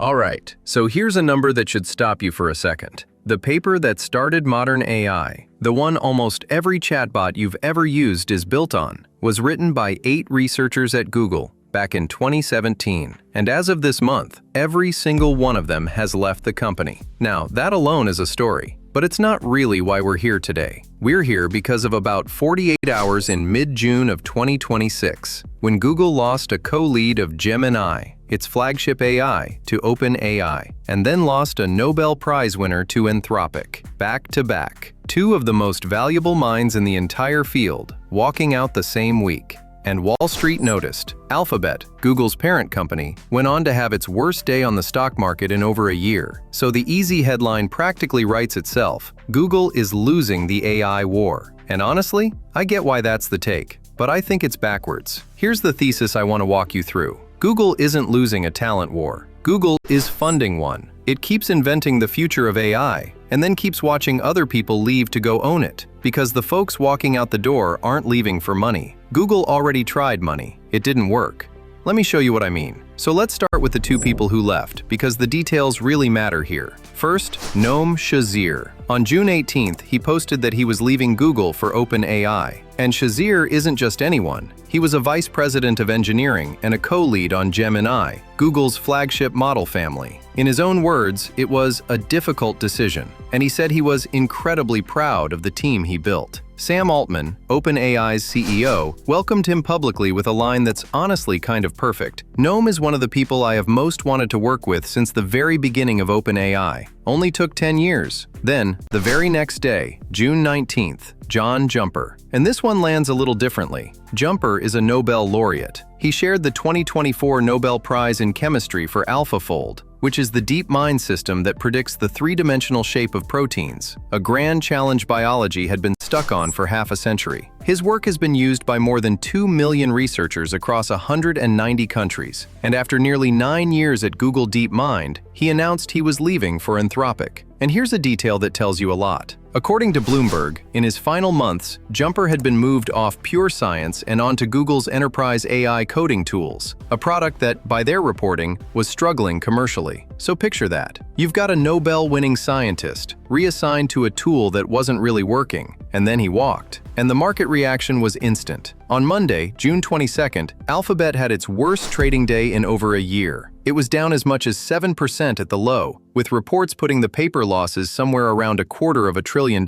Alright, so here's a number that should stop you for a second. The paper that started modern AI, the one almost every chatbot you've ever used is built on, was written by 8 researchers at Google back in 2017. And as of this month, every single one of them has left the company. Now, that alone is a story. But it's not really why we're here today. We're here because of about 48 hours in mid-June of 2026, when Google lost a co-lead of Gemini, its flagship AI, to OpenAI, and then lost a Nobel Prize winner to Anthropic, back-to-back. 2 of the most valuable minds in the entire field, walking out the same week. And Wall Street noticed. Alphabet, Google's parent company, went on to have its worst day on the stock market in over a year. So the easy headline practically writes itself. Google is losing the AI war. And honestly, I get why that's the take, but I think it's backwards. Here's the thesis I want to walk you through. Google isn't losing a talent war. Google is funding one. It keeps inventing the future of AI, and then keeps watching other people leave to go own it, because the folks walking out the door aren't leaving for money. Google already tried money. It didn't work. Let me show you what I mean. So let's start with the 2 people who left, because the details really matter here. First, Noam Shazeer. On June 18th, he posted that he was leaving Google for OpenAI. And Shazeer isn't just anyone. He was a vice president of engineering and a co-lead on Gemini, Google's flagship model family. In his own words, it was a difficult decision, and he said he was incredibly proud of the team he built. Sam Altman, OpenAI's CEO, welcomed him publicly with a line that's honestly kind of perfect. Noam is one of the people I have most wanted to work with since the very beginning of OpenAI. Only took 10 years. Then, the very next day, June 19th, John Jumper. And this one lands a little differently. Jumper is a Nobel laureate. He shared the 2024 Nobel Prize in Chemistry for AlphaFold, which is the DeepMind system that predicts the 3-dimensional shape of proteins, a grand challenge biology had been stuck on for half a century. His work has been used by more than 2 million researchers across 190 countries, and after nearly 9 years at Google DeepMind, he announced he was leaving for Anthropic. And here's a detail that tells you a lot. According to Bloomberg, in his final months, Jumper had been moved off pure science and onto Google's enterprise AI coding tools, a product that, by their reporting, was struggling commercially. So picture that. You've got a Nobel-winning scientist, reassigned to a tool that wasn't really working, and then he walked. And the market reaction was instant. On Monday, June 22nd, Alphabet had its worst trading day in over a year. It was down as much as 7% at the low, with reports putting the paper losses somewhere around $250 billion.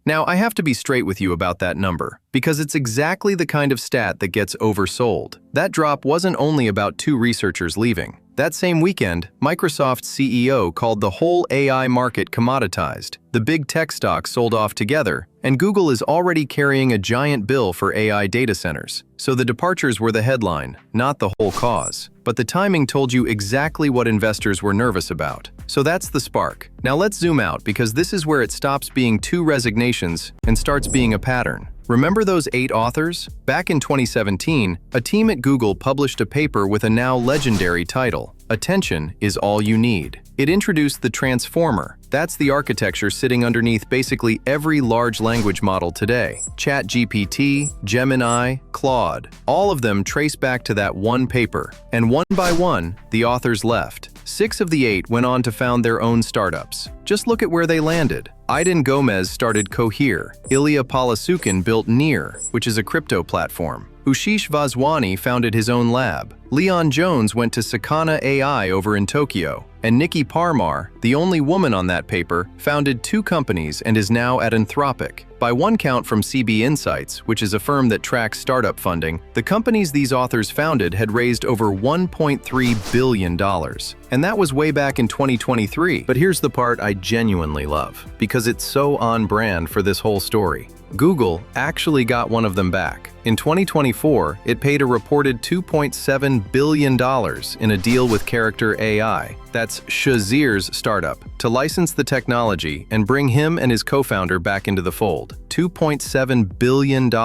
Now, I have to be straight with you about that number, because it's exactly the kind of stat that gets oversold. That drop wasn't only about 2 researchers leaving. That same weekend, Microsoft's CEO called the whole AI market commoditized. The big tech stocks sold off together, and Google is already carrying a giant bill for AI data centers. So the departures were the headline, not the whole cause. But the timing told you exactly what investors were nervous about. So that's the spark. Now let's zoom out, because this is where it stops being 2 resignations and starts being a pattern. Remember those 8 authors? Back in 2017, a team at Google published a paper with a now legendary title, Attention is All You Need. It introduced the Transformer. That's the architecture sitting underneath basically every large language model today. ChatGPT, Gemini, Claude, all of them trace back to that one paper. And one by one, the authors left. 6 of the 8 went on to found their own startups. Just look at where they landed. Aiden Gomez started Cohere. Ilya Palasukin built Near, which is a crypto platform. Ushish Vaswani founded his own lab. Leon Jones went to Sakana AI over in Tokyo. And Nikki Parmar, the only woman on that paper, founded 2 companies and is now at Anthropic. By one count from CB Insights, which is a firm that tracks startup funding, the companies these authors founded had raised over $1.3 billion. And that was way back in 2023. But here's the part I genuinely love, because it's so on brand for this whole story. Google actually got one of them back. In 2024, it paid a reported $2.7 billion in a deal with Character AI, that's Shazeer's startup, to license the technology and bring him and his co-founder back into the fold. $2.7 billion to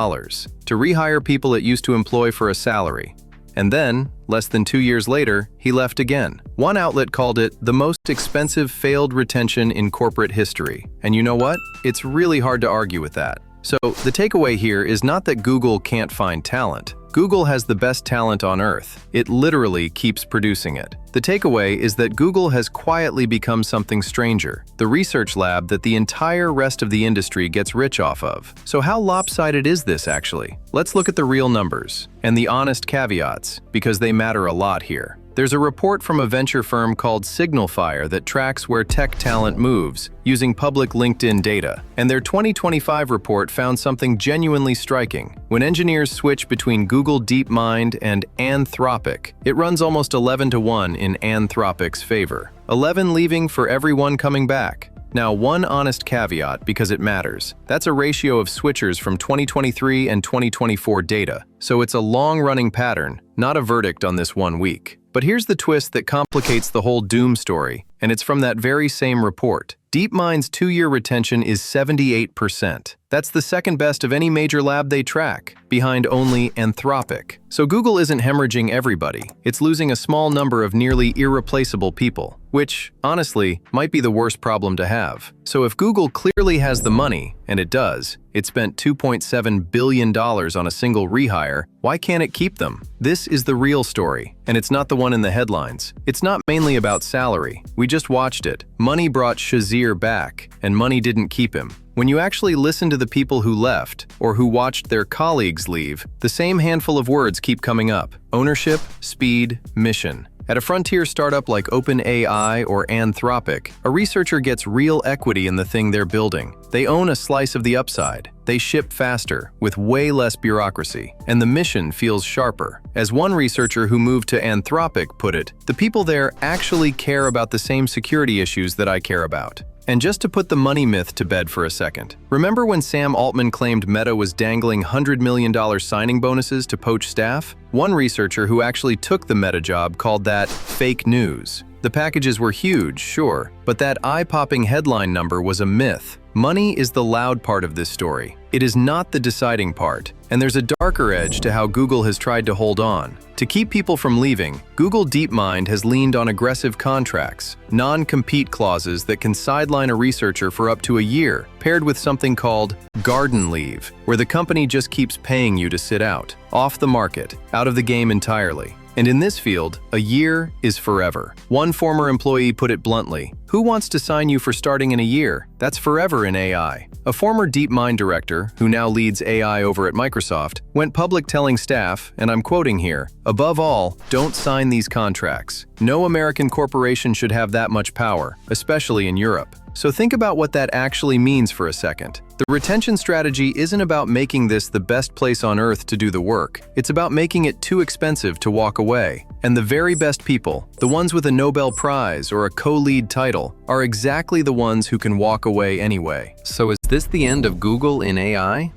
rehire people it used to employ for a salary. And then, less than 2 years later, he left again. One outlet called it the most expensive failed retention in corporate history. And you know what? It's really hard to argue with that. So the takeaway here is not that Google can't find talent. Google has the best talent on Earth. It literally keeps producing it. The takeaway is that Google has quietly become something stranger, the research lab that the entire rest of the industry gets rich off of. So how lopsided is this actually? Let's look at the real numbers and the honest caveats, because they matter a lot here. There's a report from a venture firm called SignalFire that tracks where tech talent moves using public LinkedIn data. And their 2025 report found something genuinely striking. When engineers switch between Google DeepMind and Anthropic, it runs almost 11-to-1 in Anthropic's favor. 11 leaving for every one coming back. Now, one honest caveat, because it matters. That's a ratio of switchers from 2023 and 2024 data. So it's a long-running pattern, not a verdict on this 1 week. But here's the twist that complicates the whole doom story, and it's from that very same report. DeepMind's 2-year retention is 78%. That's the second best of any major lab they track, behind only Anthropic. So Google isn't hemorrhaging everybody. It's losing a small number of nearly irreplaceable people, which, honestly, might be the worst problem to have. So if Google clearly has the money, and it does, it spent $2.7 billion on a single rehire, why can't it keep them? This is the real story, and it's not the one in the headlines. It's not mainly about salary. We just watched it. Money brought Shazeer back, and money didn't keep him. When you actually listen to the people who left, or who watched their colleagues leave, the same handful of words keep coming up: ownership, speed, mission. At a frontier startup like OpenAI or Anthropic, a researcher gets real equity in the thing they're building. They own a slice of the upside. They ship faster, with way less bureaucracy, and the mission feels sharper. As one researcher who moved to Anthropic put it, the people there actually care about the same security issues that I care about. And just to put the money myth to bed for a second, remember when Sam Altman claimed Meta was dangling $100 million signing bonuses to poach staff? One researcher who actually took the Meta job called that fake news. The packages were huge, sure, but that eye-popping headline number was a myth. Money is the loud part of this story. It is not the deciding part, and there's a darker edge to how Google has tried to hold on. To keep people from leaving, Google DeepMind has leaned on aggressive contracts, non-compete clauses that can sideline a researcher for up to a year, paired with something called garden leave, where the company just keeps paying you to sit out, off the market, out of the game entirely. And in this field, a year is forever. One former employee put it bluntly: who wants to sign you for starting in a year? That's forever in AI. A former DeepMind director, who now leads AI over at Microsoft, went public telling staff, and I'm quoting here, "Above all, don't sign these contracts. No American corporation should have that much power, especially in Europe." So think about what that actually means for a second. The retention strategy isn't about making this the best place on earth to do the work. It's about making it too expensive to walk away. And the very best people, the ones with a Nobel Prize or a co-lead title, are exactly the ones who can walk away anyway. So is this the end of Google in AI?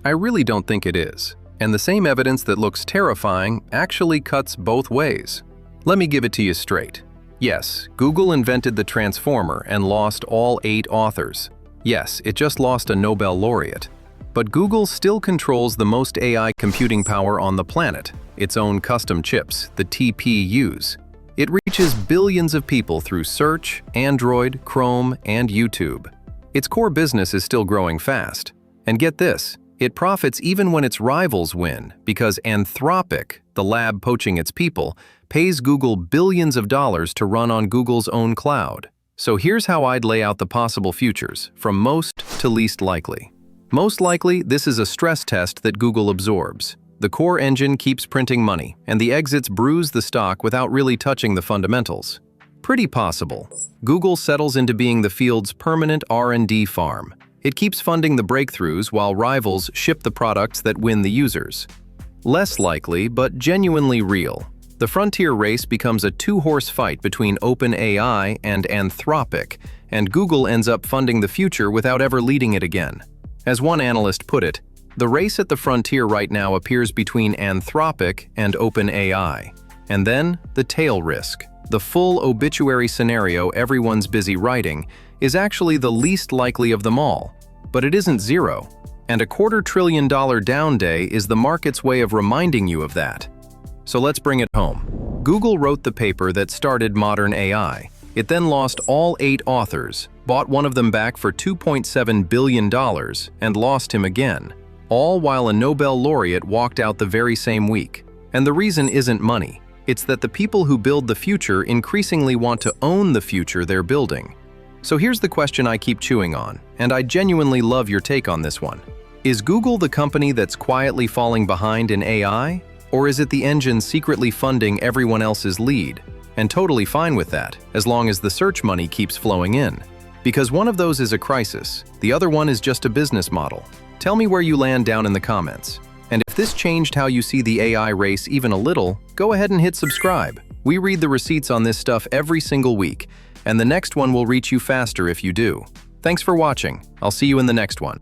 I really don't think it is. And the same evidence that looks terrifying actually cuts both ways. Let me give it to you straight. Yes, Google invented the transformer and lost all 8 authors. Yes, it just lost a Nobel laureate. But Google still controls the most AI computing power on the planet, its own custom chips, the TPUs. It reaches billions of people through search, Android, Chrome, and YouTube. Its core business is still growing fast. And get this, it profits even when its rivals win, because Anthropic, the lab poaching its people, pays Google billions of dollars to run on Google's own cloud. So here's how I'd lay out the possible futures, from most to least likely. Most likely, this is a stress test that Google absorbs. The core engine keeps printing money, and the exits bruise the stock without really touching the fundamentals. Pretty possible. Google settles into being the field's permanent R&D farm. It keeps funding the breakthroughs while rivals ship the products that win the users. Less likely, but genuinely real. The frontier race becomes a 2-horse fight between OpenAI and Anthropic, and Google ends up funding the future without ever leading it again. As one analyst put it, the race at the frontier right now appears between Anthropic and OpenAI. And then, the tail risk. The full obituary scenario everyone's busy writing is actually the least likely of them all. But it isn't zero. And a $250 billion down day is the market's way of reminding you of that. So let's bring it home. Google wrote the paper that started modern AI. It then lost all 8 authors, bought one of them back for $2.7 billion, and lost him again, all while a Nobel laureate walked out the very same week. And the reason isn't money. It's that the people who build the future increasingly want to own the future they're building. So here's the question I keep chewing on, and I genuinely love your take on this one. Is Google the company that's quietly falling behind in AI? Or is it the engine secretly funding everyone else's lead? And totally fine with that, as long as the search money keeps flowing in. Because one of those is a crisis, the other one is just a business model. Tell me where you land down in the comments. And if this changed how you see the AI race even a little, go ahead and hit subscribe. We read the receipts on this stuff every single week, and the next one will reach you faster if you do. Thanks for watching. I'll see you in the next one.